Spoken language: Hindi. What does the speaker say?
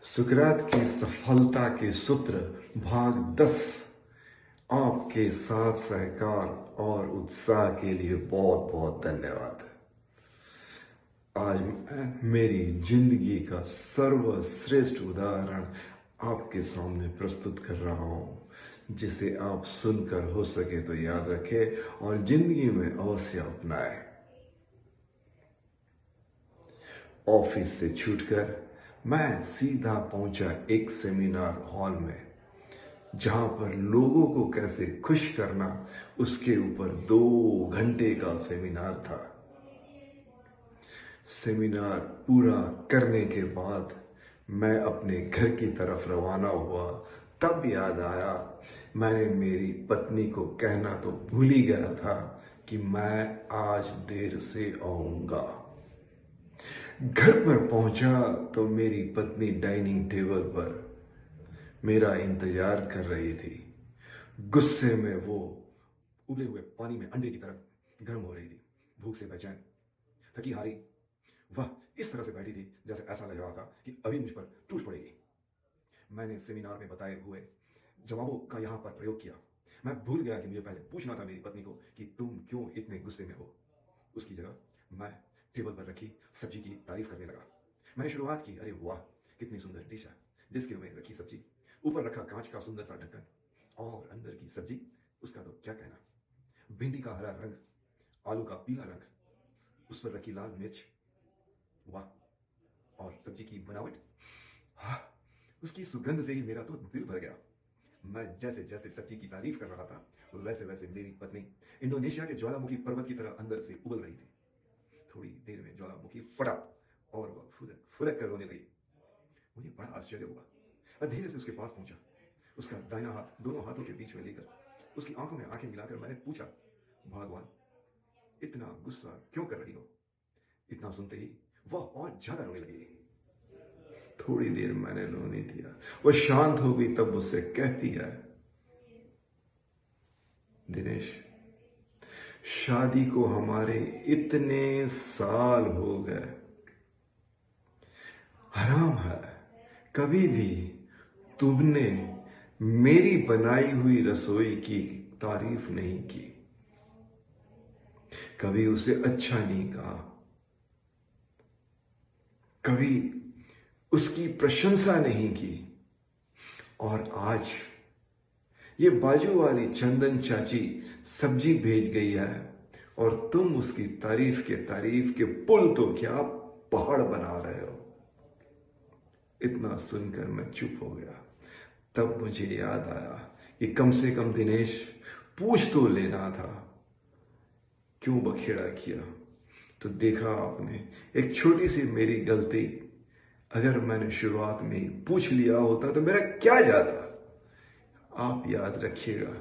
सुकरात की सफलता के सूत्र भाग 10। आपके साथ सहकार और उत्साह के लिए बहुत बहुत धन्यवाद। आज मैं मेरी जिंदगी का सर्वश्रेष्ठ उदाहरण आपके सामने प्रस्तुत कर रहा हूं, जिसे आप सुनकर हो सके तो याद रखें और जिंदगी में अवश्य अपनाएं। ऑफिस से छूटकर मैं सीधा पहुंचा एक सेमिनार हॉल में, जहां पर लोगों को कैसे खुश करना उसके ऊपर 2 घंटे का सेमिनार था। सेमिनार पूरा करने के बाद मैं अपने घर की तरफ रवाना हुआ, तब याद आया मैंने मेरी पत्नी को कहना तो भूल ही गया था कि मैं आज देर से आऊंगा। घर पर पहुंचा तो मेरी पत्नी डाइनिंग टेबल पर मेरा इंतजार कर रही थी। गुस्से में वो उबले हुए पानी में अंडे की तरह गर्म हो रही थी, भूख से बेचैन, थकी हारी। वह इस तरह से बैठी थी जैसे ऐसा लग रहा था कि अभी मुझ पर टूट पड़ेगी। मैंने सेमिनार में बताए हुए जवाबों का यहां पर प्रयोग किया। मैं भूल गया कि मुझे पहले पूछना था मेरी पत्नी को कि तुम क्यों इतने गुस्से में हो। उसकी जगह मैं टेबल पर रखी सब्जी की तारीफ करने लगा। मैंने शुरुआत की, अरे वाह कितनी सुंदर डिश है। डिश के में रखी सब्जी, ऊपर रखा कांच का सुंदर सा ढक्कन, और अंदर की सब्जी, उसका तो क्या कहना। भिंडी का हरा रंग, आलू का पीला रंग, उस पर रखी लाल मिर्च, वाह। और सब्जी की बनावट, हाँ, उसकी सुगंध से ही मेरा तो दिल भर गया। मैं जैसे जैसे सब्जी की तारीफ कर रहा था, वैसे वैसे मेरी पत्नी इंडोनेशिया के ज्वालामुखी पर्वत की तरह अंदर से उबल रही थी। थोड़ी देर में ज्वालामुखी फटा और वह फुदक फुदक कर रोने लगी। मुझे बड़ा आश्चर्य हुआ। मैं धीरे से उसके पास पहुंचा, उसका दाहिना हाथ दोनों हाथों के बीच में लेकर उसकी आंखों में आंखें मिलाकर मैंने पूछा, भगवान इतना गुस्सा क्यों कर रही हो। इतना सुनते ही वह और ज्यादा रोने लगी। थोड़ी देर मैंने रोने दिया, वह शांत हो गई, तब मुझसे कहती है, दिनेश शादी को हमारे इतने साल हो गए, हराम है कभी भी तुमने मेरी बनाई हुई रसोई की तारीफ नहीं की, कभी उसे अच्छा नहीं कहा, कभी उसकी प्रशंसा नहीं की। और आज ये बाजू वाली चंदन चाची सब्जी भेज गई है और तुम उसकी तारीफ के पुल तो क्या पहाड़ बना रहे हो। इतना सुनकर मैं चुप हो गया। तब मुझे याद आया कि कम से कम दिनेश पूछ तो लेना था, क्यों बखेड़ा किया। तो देखा आपने, एक छोटी सी मेरी गलती, अगर मैंने शुरुआत में ही पूछ लिया होता तो मेरा क्या जाता। आप याद रखिएगा,